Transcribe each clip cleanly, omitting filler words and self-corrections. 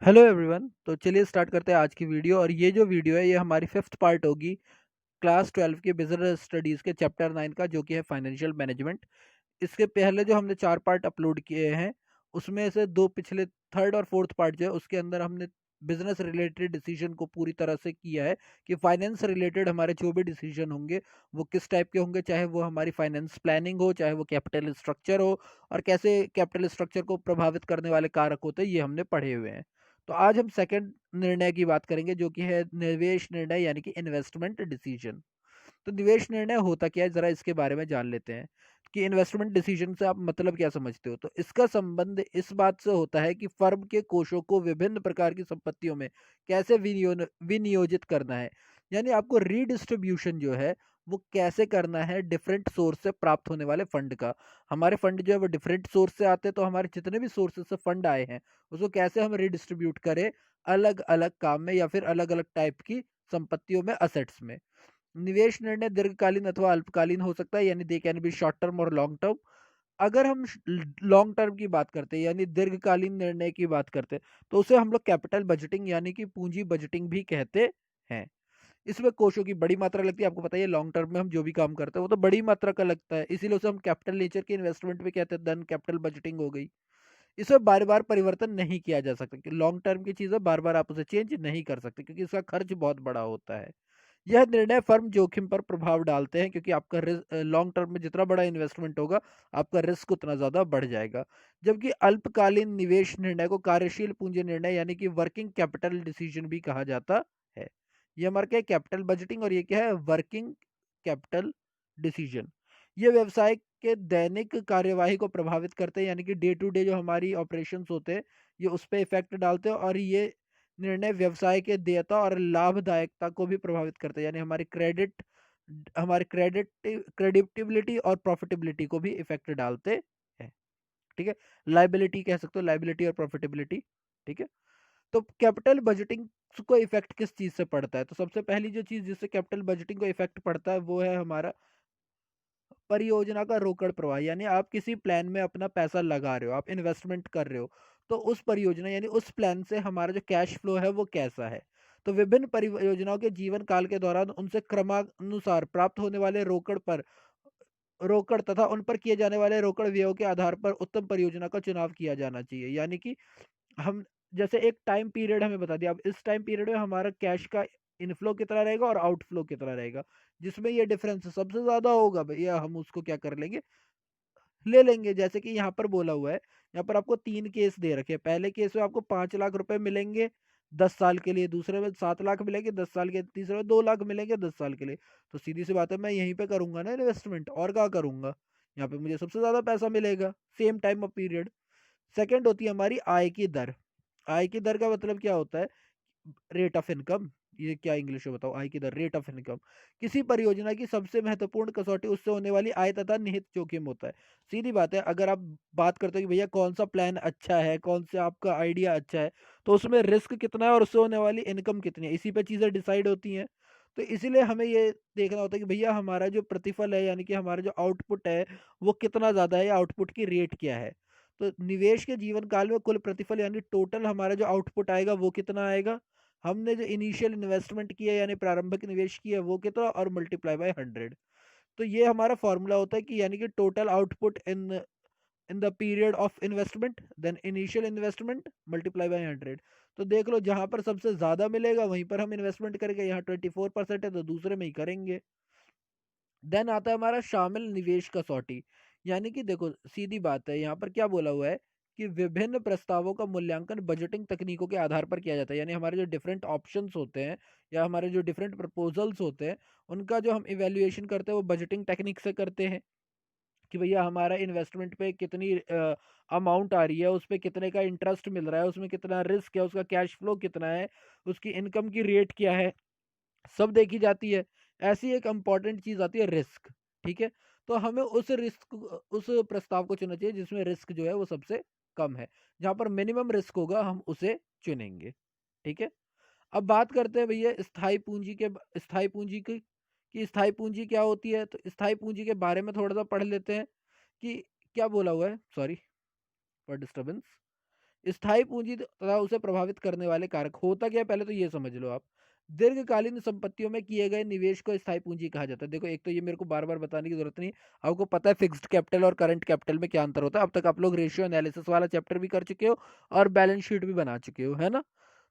Hello everyone. तो चलिए start करते हैं आज की वीडियो। और ये जो वीडियो है ये हमारी फिफ्थ पार्ट होगी क्लास 12 के बिजनेस स्टडीज़ के चैप्टर 9 का, जो कि है फाइनेंशियल मैनेजमेंट। इसके पहले जो हमने 4 पार्ट अपलोड किए हैं उसमें से 2 पिछले थर्ड और फोर्थ पार्ट जो है उसके अंदर हमने बिजनेस रिलेटेड डिसीजन को पूरी तरह से किया है कि फाइनेंस रिलेटेड हमारे जो भी डिसीजन होंगे वो किस टाइप के होंगे, चाहे वो हमारी फाइनेंस प्लानिंग हो, चाहे वो कैपिटल स्ट्रक्चर हो, और कैसे कैपिटल स्ट्रक्चर को प्रभावित करने वाले कारक होते हैं, ये हमने पढ़े हुए हैं। तो आज हम सेकंड निर्णय की बात करेंगे, जो कि है निवेश निर्णय यानी कि इन्वेस्टमेंट डिसीजन। तो निवेश निर्णय होता क्या है, जरा इसके बारे में जान लेते हैं कि इन्वेस्टमेंट डिसीजन से आप मतलब क्या समझते हो। तो इसका संबंध इस बात से होता है कि फर्म के कोषों को विभिन्न प्रकार की संपत्तियों में कैसे विनियोजित करना है, यानी आपको रीडिस्ट्रीब्यूशन जो है वो कैसे करना है डिफरेंट सोर्स से प्राप्त होने वाले फंड का। हमारे फंड जो है वो डिफरेंट सोर्स से आते हैं, तो हमारे जितने भी सोर्सेज से फंड आए हैं उसको कैसे हम रीडिस्ट्रीब्यूट करें अलग अलग काम में या फिर अलग अलग टाइप की संपत्तियों में, असेट्स में। निवेश निर्णय दीर्घकालीन अथवा अल्पकालीन हो सकता है, यानी they can be short term और लॉन्ग टर्म। अगर हम लॉन्ग टर्म की बात करते हैं यानी दीर्घकालीन निर्णय की बात करते हैं तो उसे हम लोग कैपिटल बजटिंग यानी कि पूंजी बजटिंग भी कहते हैं। इसमें कोषों की बड़ी मात्रा लगती है। आपको पता है लॉन्ग टर्म में हम जो भी काम करते हैं वो तो बड़ी मात्रा का लगता है, इसीलिए उसे हम कैपिटल नेचर के इन्वेस्टमेंट भी कहते हैं। देन कैपिटल बजटिंग हो गई। इसमें बार बार परिवर्तन नहीं किया जा सकता कि लॉन्ग टर्म की चीज़ है, बार बार आप उसे चेंज नहीं कर सकते क्योंकि इसका खर्च बहुत बड़ा होता है। यह निर्णय फर्म जोखिम पर प्रभाव डालते हैं क्योंकि आपका लॉन्ग टर्म में जितना बड़ा इन्वेस्टमेंट होगा आपका रिस्क उतना ज़्यादा बढ़ जाएगा। जबकि अल्पकालीन निवेश निर्णय को कार्यशील पूंजी निर्णय यानी कि वर्किंग कैपिटल डिसीजन भी कहा जाता है। ये हमारा क्या है, कैपिटल बजटिंग, और ये क्या है, वर्किंग कैपिटल डिसीजन। ये व्यवसाय के दैनिक कार्यवाही को प्रभावित करते हैं, यानी कि डे टू डे जो हमारी ऑपरेशंस होते हैं ये उस पर इफेक्ट डालते हैं, और ये निर्णय व्यवसाय के देयता और लाभदायकता को भी प्रभावित करते हैं, यानी हमारी क्रेडिटेबिलिटी और प्रॉफिटेबिलिटी को भी इफेक्ट डालते हैं। ठीक है, लाइबिलिटी कह सकते हो, लाइबिलिटी और प्रॉफिटेबिलिटी। ठीक है, तो कैपिटल बजटिंग को इफेक्ट किस चीज से पड़ता है। तो सबसे पहली जो चीज जिससे कैपिटल बजटिंग को इफेक्ट पड़ता है वो है हमारा परियोजना का रोकड़ प्रवाह। यानी आप किसी प्लान में अपना पैसा लगा रहे हो, आप इन्वेस्टमेंट कर रहे हो, तो उस परियोजना यानी उस प्लान से हमारा जो कैश फ्लो है वो कैसा है। तो विभिन्न परियोजनाओं के जीवन काल के दौरान उनसे क्रमानुसार प्राप्त होने वाले रोकड़ तथा उन पर किए जाने वाले रोकड़ व्ययों के आधार पर उत्तम परियोजना का चुनाव किया जाना चाहिए। यानी कि हम जैसे एक टाइम पीरियड हमें बता दिया, अब इस टाइम पीरियड में हमारा कैश का इनफ्लो कितना रहेगा और आउटफ्लो कितना रहेगा, जिसमें ये डिफरेंस सबसे ज्यादा होगा भैया हम उसको क्या कर लेंगे, ले लेंगे। जैसे कि यहाँ पर बोला हुआ है, यहाँ पर आपको 3 केस दे रखे हैं। पहले केस में आपको 5 लाख रुपए मिलेंगे 10 साल के लिए, दूसरे में 7 लाख मिलेंगे 10 साल के, तीसरे में 2 लाख मिलेंगे 10 साल के लिए। तो सीधी सी बात है मैं यहीं पे करूंगा ना इन्वेस्टमेंट, और क्या करूंगा, यहाँ पे मुझे सबसे ज्यादा पैसा मिलेगा same time of period. Second होती है हमारी आय की दर। आय की दर का मतलब क्या होता है, रेट ऑफ इनकम। ये क्या इंग्लिश में बताओ, आय की दर, रेट ऑफ इनकम। किसी परियोजना की सबसे महत्वपूर्ण कसौटी उससे होने वाली आय तथा निहित जोखिम होता है। सीधी बात है, अगर आप बात करते हो कि भैया कौन सा प्लान अच्छा है, कौन सा आपका आइडिया अच्छा है, तो उसमें रिस्क कितना है और उससे होने वाली इनकम कितनी है, इसी पे चीज़ें डिसाइड होती हैं। तो इसीलिए हमें ये देखना होता है कि भैया हमारा जो प्रतिफल है यानी कि हमारा जो आउटपुट है वो कितना ज़्यादा है, आउटपुट की रेट क्या है। तो निवेश के जीवन काल में कुल प्रतिफल यानी टोटल हमारा जो आउटपुट आएगा वो कितना आएगा, हमने जो इनिशियल इन्वेस्टमेंट किया यानी प्रारंभिक निवेश किया वो कितना, और मल्टीप्लाई बाय 100। तो ये हमारा फॉर्मूला होता है कि यानी कि total output in the period of investment then initial investment multiply by 100। तो देख लो जहां पर सबसे ज्यादा मिलेगा वहीं पर हम इन्वेस्टमेंट करेंगे, यहाँ 24% है तो दूसरे में ही करेंगे। देन आता है हमारा शामिल निवेश कसौटी। यानी कि देखो सीधी बात है, यहाँ पर क्या बोला हुआ है कि विभिन्न प्रस्तावों का मूल्यांकन बजटिंग तकनीकों के आधार पर किया जाता है। यानी हमारे जो डिफरेंट ऑप्शंस होते हैं या हमारे जो डिफरेंट प्रपोजल्स होते हैं उनका जो हम इवेल्युएशन करते हैं वो बजटिंग टेक्निक से करते हैं कि भैया हमारा इन्वेस्टमेंट पे कितनी अमाउंट आ रही है, उस पे कितने का इंटरेस्ट मिल रहा है, उसमें कितना रिस्क है, उसका कैश फ्लो कितना है, उसकी इनकम की रेट क्या है, सब देखी जाती है। ऐसी एक इंपॉर्टेंट चीज आती है रिस्क। ठीक है, तो हमें उस प्रस्ताव को चुनना चाहिए जिसमें रिस्क जो है वो सबसे कम है। जहां पर मिनिमम रिस्क होगा हम उसे चुनेंगे। ठीक है, अब बात करते हैं भैया स्थायी पूंजी की कि स्थायी पूंजी क्या होती है। तो स्थायी पूंजी के बारे में थोड़ा सा पढ़ लेते हैं कि क्या बोला हुआ है, सॉरी फॉर डिस्टर्बेंस। स्थायी पूंजी तथा उसे प्रभावित करने वाले कारक होता क्या है, पहले तो ये समझ लो आप। दीर्घकालीन संपत्तियों में किए गए निवेश को स्थायी पूंजी कहा जाता है। देखो, एक तो ये मेरे को बार बार बताने की जरूरत नहीं, आपको पता है फिक्स्ड कैपिटल और करंट कैपिटल में क्या अंतर होता है। अब तक आप लोग रेशियो एनालिसिस वाला चैप्टर भी कर चुके हो और बैलेंस शीट भी बना चुके हो, है ना।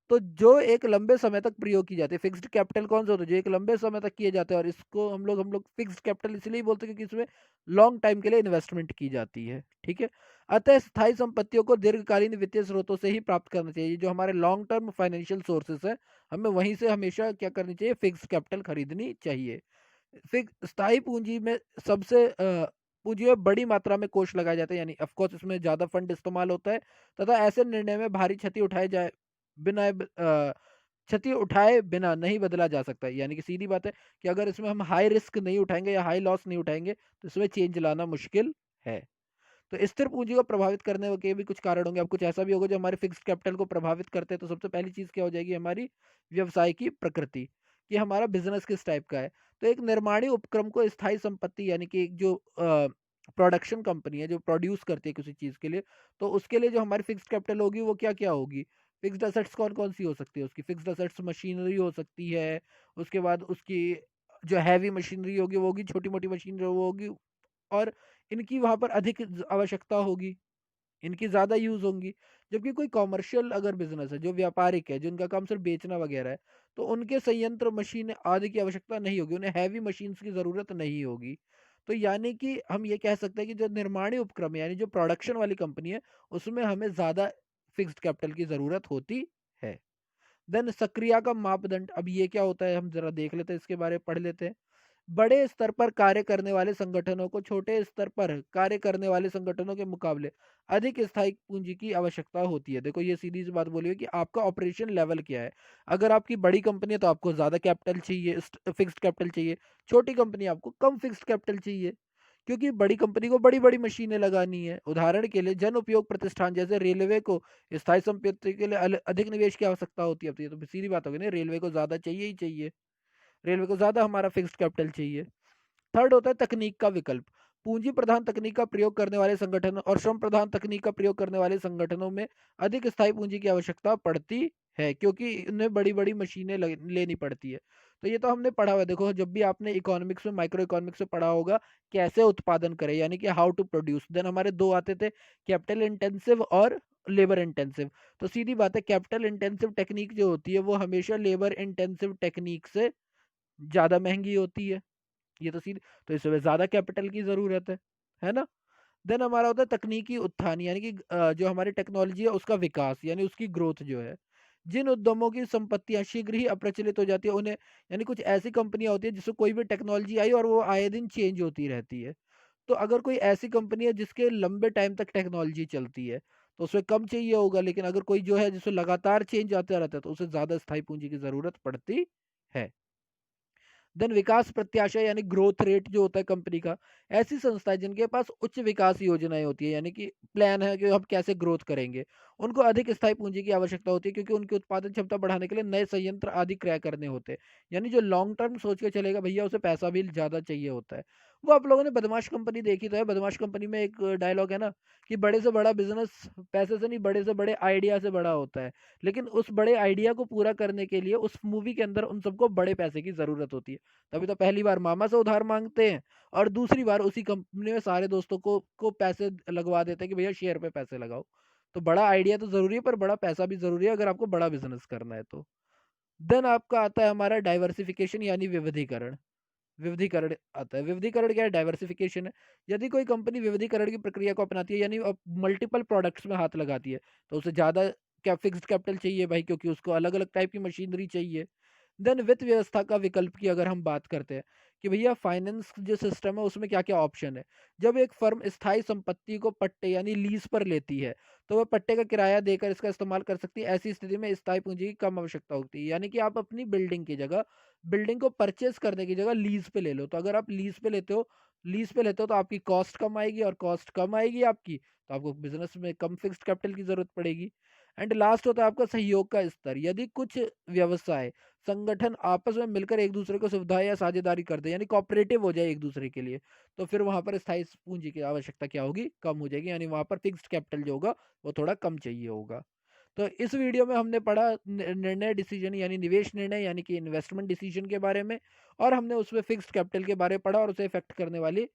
तो जो एक लंबे समय तक प्रयोग की जाती है, फिक्स्ड कैपिटल कौन सा होता है, जो एक लंबे समय तक किए जाते हैं, और इसको हम लोग फिक्स्ड कैपिटल इसलिए बोलते हैं क्योंकि इसमें लॉन्ग टाइम के लिए इन्वेस्टमेंट की जाती है, ठीक है। अतः स्थायी संपत्तियों को दीर्घकालीन वित्तीय स्रोतों से ही प्राप्त करना चाहिए। जो हमारे लॉन्ग टर्म फाइनेंशियल सोर्सेस है, हमें वहीं से हमेशा क्या करनी चाहिए, फिक्स्ड कैपिटल खरीदनी चाहिए। फिक्स स्थायी पूंजी में सबसे पूंजी में बड़ी मात्रा में कोष लगाए जाते हैं, यानी ऑफ कोर्स इसमें ज्यादा फंड इस्तेमाल होता है, तथा ऐसे निर्णय में भारी क्षति उठाए जाए बिना क्षति उठाए बिना नहीं बदला जा सकता है। यानी कि सीधी बात है कि अगर इसमें हम हाई रिस्क नहीं उठाएंगे या हाई लॉस नहीं उठाएंगे तो इसमें चेंज लाना मुश्किल है। तो स्थिर पूंजी को प्रभावित करने के भी कुछ कारण होंगे। अब कुछ ऐसा भी होगा जो हमारे फिक्स्ड कैपिटल को प्रभावित करते हैं। तो सबसे पहली चीज क्या हो जाएगी, हमारी व्यवसाय की प्रकृति, कि हमारा बिजनेस किस टाइप का है। तो एक निर्माणी उपक्रम को स्थायी संपत्ति, यानी कि एक जो प्रोडक्शन कंपनी है जो प्रोड्यूस करती है किसी चीज के लिए, तो उसके लिए जो हमारी फिक्स्ड कैपिटल होगी वो क्या क्या होगी। फिक्स्ड असेट्स कौन कौन सी हो सकती है उसकी, फिक्स्ड असेट्स मशीनरी हो सकती है, उसके बाद उसकी जो हैवी मशीनरी होगी वो होगी, छोटी मोटी मशीनरी वो होगी, और इनकी वहां पर अधिक आवश्यकता होगी, इनकी ज़्यादा यूज़ होंगी। जबकि कोई कॉमर्शियल अगर बिज़नेस है, जो व्यापारिक है, जिनका काम सिर्फ़ बेचना वग़ैरह है, तो उनके संयंत्र, मशीनें आदि की आवश्यकता नहीं होगी, उन्हें हैवी मशीन्स की ज़रूरत नहीं होगी। तो यानी कि हम ये कह सकते हैं कि जो निर्माणी उपक्रम है, यानी जो प्रोडक्शन वाली कंपनी है, उसमें हमें ज़्यादा फ़िक्स्ड कैपिटल की ज़रूरत होती है। देन सक्रिया का मापदंड, अब ये क्या होता है हम ज़रा देख लेते हैं, इसके बारे में पढ़ लेते हैं। बड़े स्तर पर कार्य करने वाले संगठनों को छोटे स्तर पर कार्य करने वाले संगठनों के मुकाबले अधिक स्थायी पूंजी की आवश्यकता होती है। देखो, ये सीधी सी बात बोली है कि आपका ऑपरेशन लेवल क्या है। अगर आपकी बड़ी कंपनी है तो आपको ज्यादा कैपिटल चाहिए, फिक्स्ड कैपिटल चाहिए। छोटी कंपनी आपको कम फिक्स्ड कैपिटल चाहिए, क्योंकि बड़ी कंपनी को बड़ी बड़ी मशीनें लगानी है। उदाहरण के लिए जन उपयोग प्रतिष्ठान जैसे रेलवे को स्थायी संपत्ति के लिए अधिक निवेश की आवश्यकता होती है। अब ये तो सीधी बात होगी ना, रेलवे को ज्यादा चाहिए ही चाहिए, रेलवे को ज्यादा हमारा फिक्स्ड कैपिटल चाहिए। थर्ड होता है तकनीक का विकल्प। पूंजी प्रधान तकनीक का प्रयोग करने वाले संगठनों और श्रम प्रधान तकनीक का प्रयोग करने वाले संगठनों में अधिक स्थायी पूंजी की आवश्यकता पड़ती है, क्योंकि इन्हें बड़ी बड़ी मशीनें लेनी पड़ती है। तो ये तो हमने पढ़ा हुआ है। देखो, जब भी आपने इकोनॉमिक्स में, माइक्रो इकोनॉमिक्स में पढ़ा होगा कैसे उत्पादन करें, यानी कि हाउ टू प्रोड्यूस, देन हमारे दो आते थे, कैपिटल इंटेंसिव और लेबर इंटेंसिव। तो सीधी बात है, कैपिटल इंटेंसिव टेक्निक जो होती है वो हमेशा लेबर इंटेंसिव टेक्निक से ज्यादा महंगी होती है। ये तो सीधे, तो इसमें ज्यादा कैपिटल की जरूरत है ना। देन हमारा होता है तकनीकी उत्थान, यानी कि जो हमारी टेक्नोलॉजी है उसका विकास, यानी उसकी ग्रोथ जो है। जिन उद्यमों की संपत्तियां शीघ्र ही अप्रचलित हो जाती है उन्हें, यानी कुछ ऐसी कंपनियां होती है जिसमें कोई भी टेक्नोलॉजी आई और वो आए दिन चेंज होती रहती है। तो अगर कोई ऐसी कंपनी है जिसके लंबे टाइम तक टेक्नोलॉजी चलती है तो उसमें कम चाहिए होगा, लेकिन अगर कोई जो है जिसमें लगातार चेंज आता रहता है तो उसे ज्यादा स्थायी पूंजी की जरूरत पड़ती है। देन विकास प्रत्याशा, यानी ग्रोथ रेट जो होता है कंपनी का। ऐसी संस्थाएं जिनके पास उच्च विकास योजनाएं होती है, यानी कि प्लान है कि हम कैसे ग्रोथ करेंगे, उनको अधिक स्थायी पूंजी की आवश्यकता होती है, क्योंकि उनकी उत्पादन क्षमता बढ़ाने के लिए नए संयंत्र आदि क्रय करने होते हैं। यानी जो लॉन्ग टर्म सोच के चलेगा भैया, उसे पैसा भी ज्यादा चाहिए होता है। वो आप लोगों ने बदमाश कंपनी देखी तो है, बदमाश कंपनी में एक डायलॉग है ना, कि बड़े से बड़ा बिजनेस पैसे से नहीं, बड़े से बड़े आइडिया से बड़ा होता है। लेकिन उस बड़े आइडिया को पूरा करने के लिए उस मूवी के अंदर उन सबको बड़े पैसे की जरूरत होती है। तभी तो पहली बार मामा से उधार मांगते हैं और दूसरी बार उसी कंपनी में सारे दोस्तों को पैसे लगवा देते हैं कि भैया शेयर पे पैसे लगाओ। तो बड़ा आइडिया तो जरूरी है, पर बड़ा पैसा भी जरूरी है अगर आपको बड़ा बिजनेस करना है तो। देन आपका आता है हमारा डाइवर्सिफिकेशन, यानी विविधीकरण। विविधीकरण आता है। विविधीकरण क्या है, डाइवर्सिफिकेशन है। यदि कोई कंपनी विविधीकरण की प्रक्रिया को अपनाती है, यानी मल्टीपल प्रोडक्ट्स में हाथ लगाती है, तो उसे ज्यादा क्या फिक्स्ड कैपिटल चाहिए भाई, क्योंकि उसको अलग अलग टाइप की मशीनरी चाहिए। देन वित्त व्यवस्था का विकल्प की अगर हम बात करते हैं कि भैया फाइनेंस जो सिस्टम है उसमें क्या क्या ऑप्शन है। जब एक फर्म स्थायी संपत्ति को पट्टे यानी लीज पर लेती है तो वह पट्टे का किराया देकर इसका इस्तेमाल कर सकती है। ऐसी स्थिति में स्थायी पूंजी की कम आवश्यकता होती है, यानी कि आप अपनी बिल्डिंग की जगह, बिल्डिंग को परचेज करने की जगह लीज पे ले लो। तो अगर आप लीज पे लेते हो तो आपकी कॉस्ट कम आएगी, और कॉस्ट कम आएगी आपकी तो आपको बिजनेस में कम फिक्स्ड कैपिटल की जरूरत पड़ेगी। एंड लास्ट होता है आपका सहयोग का स्तर। यदि कुछ व्यवसाय संगठन आपस में मिलकर एक दूसरे को सुविधाएं या साझेदारी कर दे, यानी कोऑपरेटिव हो जाए एक दूसरे के लिए, तो फिर वहां पर स्थायी पूंजी की आवश्यकता क्या होगी, कम हो जाएगी, यानी वहां पर फिक्स्ड कैपिटल जो होगा वो थोड़ा कम चाहिए होगा। तो इस वीडियो में हमने पढ़ा निर्णय डिसीजन यानी निवेश निर्णय यानी कि इन्वेस्टमेंट डिसीजन के बारे में, और हमने उसमें फिक्स्ड कैपिटल के बारे में पढ़ा और उसे इफेक्ट करने वाली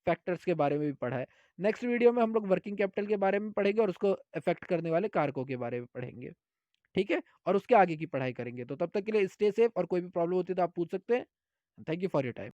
फैक्टर्स के बारे में भी पढ़ा है। नेक्स्ट वीडियो में हम लोग वर्किंग कैपिटल के बारे में पढ़ेंगे और उसको इफेक्ट करने वाले कारकों के बारे में पढ़ेंगे। ठीक है, और उसके आगे की पढ़ाई करेंगे। तो तब तक के लिए स्टे सेफ, और कोई भी प्रॉब्लम होती है तो आप पूछ सकते हैं। Thank you for your time.